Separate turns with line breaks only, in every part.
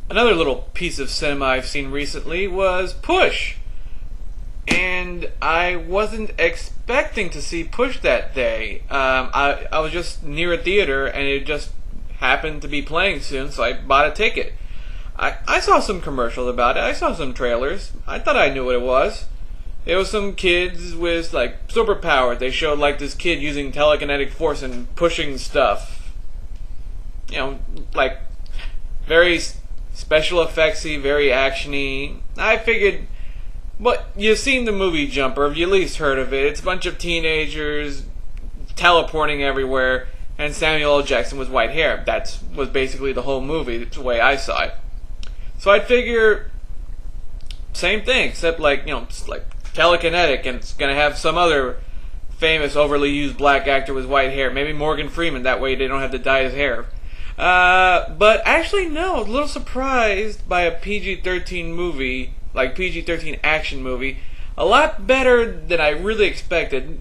Another little piece of cinema I've seen recently was Push. And I wasn't expecting to see Push that day. I was just near a theater and it just happened to be playing soon, so I bought a ticket. I saw some commercials about it. I saw some trailers. I thought I knew what it was. It was some kids with like superpowers. They showed like this kid using telekinetic force and pushing stuff. You know, like very special effectsy, very actiony. I figured, but you've seen the movie Jumper, you at least heard of it. It's a bunch of teenagers teleporting everywhere, and Samuel L. Jackson with white hair. That was basically the whole movie. That's the way I saw it. So I'd figure same thing, except like, you know, it's like telekinetic, and it's gonna have some other famous overly used black actor with white hair. Maybe Morgan Freeman. That way they don't have to dye his hair. But actually, no. I was a little surprised by a PG-13 movie, like PG-13 action movie. A lot better than I really expected.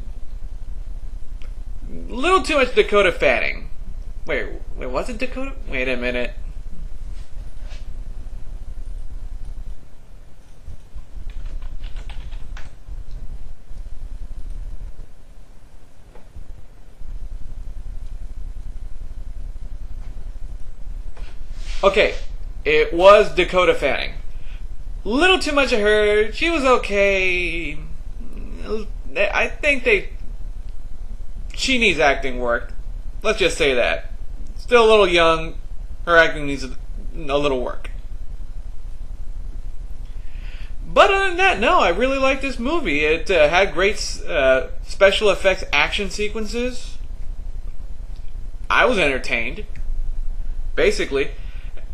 A little too much Dakota Fanning. Wait, was it Dakota? Wait a minute. Okay, it was Dakota Fanning. Little too much of her. She was okay. I think she needs acting work. Let's just say that. Still a little young. Her acting needs a little work. But other than that, no, I really liked this movie. It had great special effects action sequences. I was entertained. Basically.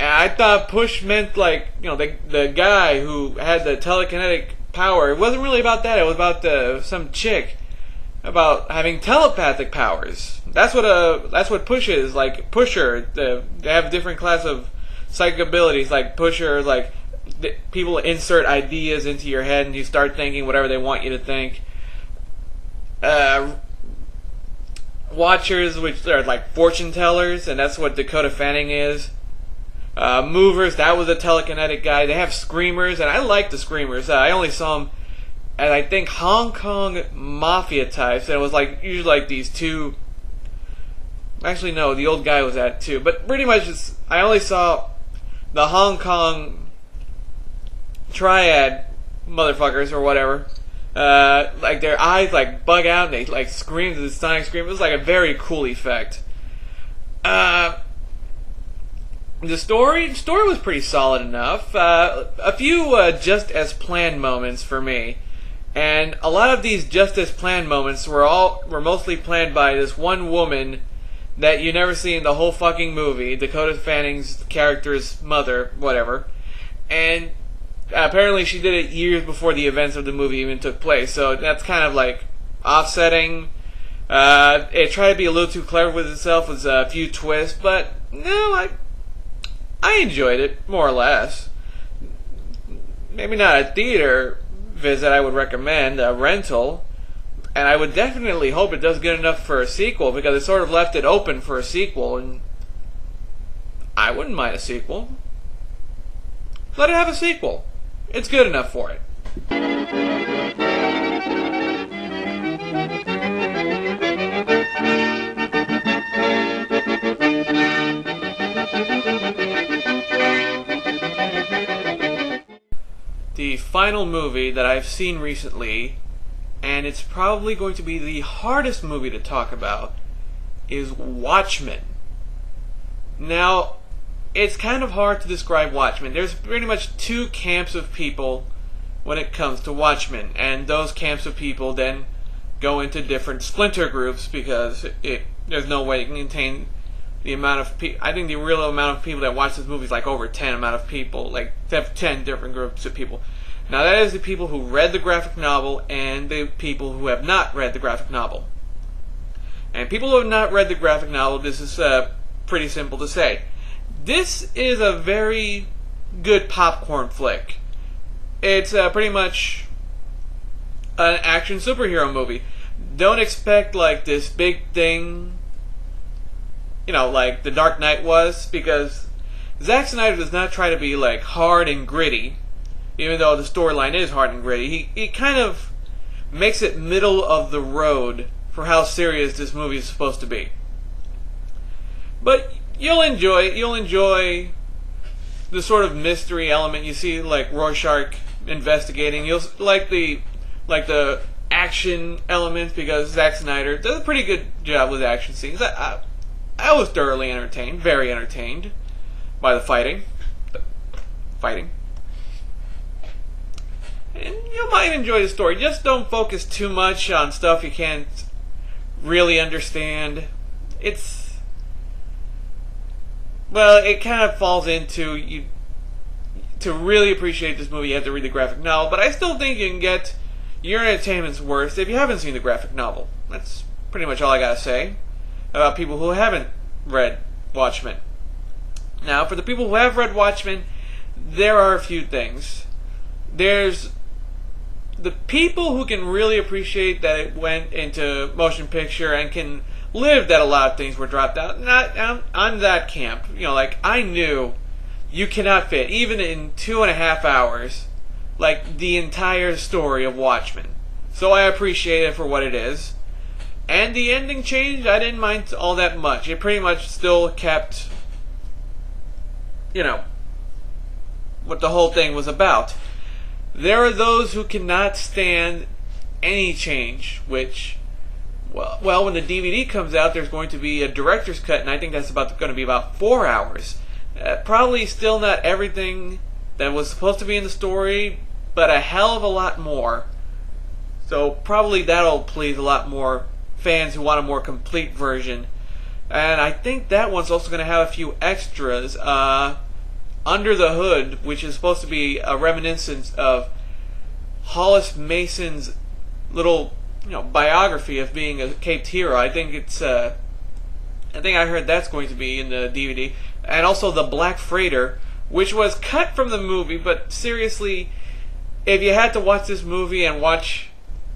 And I thought Push meant, like, you know, the guy who had the telekinetic power. It wasn't really about that. It was about some chick about having telepathic powers. That's what Push is. Like Pusher, they have a different class of psychic abilities. Like Pusher, like people insert ideas into your head and you start thinking whatever they want you to think. Watchers, which are like fortune tellers, and that's what Dakota Fanning is. Movers, that was a telekinetic guy. They have screamers, and I like the screamers. I only saw them as, I think, Hong Kong mafia types, and it was like usually like these two. Actually, no, the old guy was at too. But pretty much, I only saw the Hong Kong triad motherfuckers or whatever. Like their eyes like bug out, and they like scream to the sonic scream. It was like a very cool effect. The story was pretty solid enough. A few just as planned moments for me, and a lot of these just as planned moments were mostly planned by this one woman that you never see in the whole fucking movie. Dakota Fanning's character's mother, whatever, and apparently she did it years before the events of the movie even took place. So that's kind of like offsetting. It tried to be a little too clever with itself with a few twists, but no, I enjoyed it, more or less. Maybe not a theater visit I would recommend, a rental. And I would definitely hope it does good enough for a sequel, because it sort of left it open for a sequel, and I wouldn't mind a sequel. Let it have a sequel. It's good enough for it. The final movie that I've seen recently, and it's probably going to be the hardest movie to talk about, is Watchmen. Now, it's kind of hard to describe Watchmen. There's pretty much two camps of people when it comes to Watchmen, and those camps of people then go into different splinter groups, because there's no way it can contain the amount of people. I think the real amount of people that watch this movie is like over 10 amount of people. Like, they have 10 different groups of people. Now, that is the people who read the graphic novel and the people who have not read the graphic novel. And people who have not read the graphic novel, this is pretty simple to say. This is a very good popcorn flick. It's pretty much an action superhero movie. Don't expect like this big thing. like The Dark Knight was, because Zack Snyder does not try to be like hard and gritty, even though the storyline is hard and gritty. He kind of makes it middle of the road for how serious this movie is supposed to be. But you'll enjoy the sort of mystery element. You see like Rorschach investigating. You'll like the action elements, because Zack Snyder does a pretty good job with action scenes. I was thoroughly entertained, very entertained by the fighting. And you might enjoy the story. Just don't focus too much on stuff you can't really understand. It kind of falls into you. To really appreciate this movie, you have to read the graphic novel, but I still think you can get your entertainment's worth if you haven't seen the graphic novel. That's pretty much all I gotta say about people who haven't read Watchmen. Now, for the people who have read Watchmen, there are a few things. There's the people who can really appreciate that it went into motion picture and can live that a lot of things were dropped out. I'm that camp. Like, I knew you cannot fit, even in 2.5 hours, like the entire story of Watchmen. So I appreciate it for what it is. And the ending change, I didn't mind all that much. It pretty much still kept, what the whole thing was about. There are those who cannot stand any change, which, well, when the DVD comes out, there's going to be a director's cut, and I think that's going to be about 4 hours. Probably still not everything that was supposed to be in the story, but a hell of a lot more. So probably that'll please a lot more fans who want a more complete version. And I think that one's also going to have a few extras. Under the Hood, which is supposed to be a reminiscence of Hollis Mason's little, biography of being a Caped hero. I think I heard that's going to be in the DVD. And also The Black Freighter, which was cut from the movie, but seriously, if you had to watch this movie and watch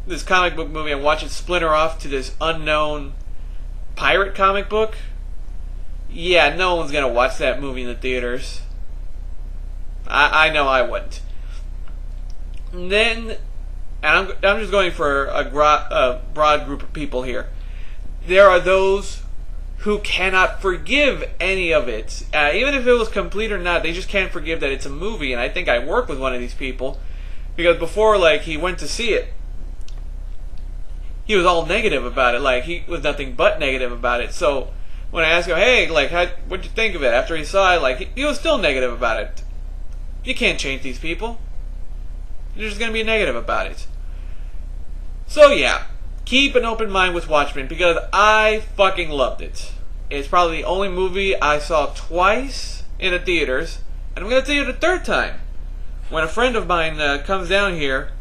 this comic book movie and watch it splinter off to this unknown pirate comic book, yeah, no one's going to watch that movie in the theaters. I know I wouldn't. And then, and I'm just going for a broad group of people here. There are those who cannot forgive any of it. Even if it was complete or not, they just can't forgive that it's a movie. And I think I work with one of these people, because before, he went to see it, he was all negative about it. He was nothing but negative about it. So when I asked him, hey, what'd you think of it? After he saw it, he was still negative about it. You can't change these people. You're just going to be negative about it. So yeah, keep an open mind with Watchmen, because I fucking loved it. It's probably the only movie I saw twice in the theaters, and I'm going to see it a third time. When a friend of mine comes down here,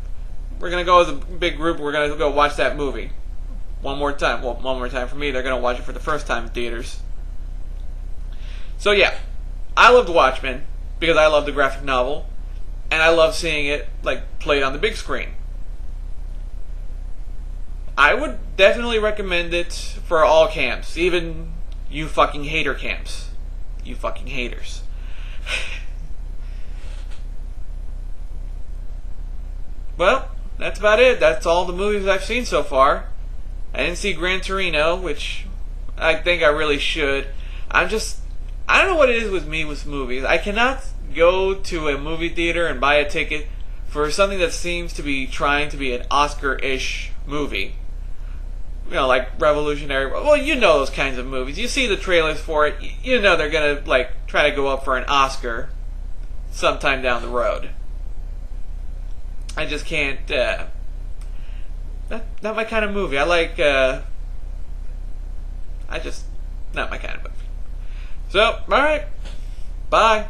we're going to go as a big group, we're going to go watch that movie. One more time. Well, one more time for me, they're going to watch it for the first time in theaters. So yeah, I loved Watchmen, because I love the graphic novel, and I love seeing it played on the big screen. I would definitely recommend it for all camps, even you fucking hater camps. You fucking haters. Well, that's about it. That's all the movies I've seen so far. I didn't see Gran Torino, which I think I really should. I don't know what it is with me with movies. I cannot go to a movie theater and buy a ticket for something that seems to be trying to be an Oscar-ish movie. Like Revolutionary. Well, those kinds of movies. You see the trailers for it. They're going to, try to go up for an Oscar sometime down the road. I just can't, not my kind of movie. Not my kind of movie. So, alright. Bye.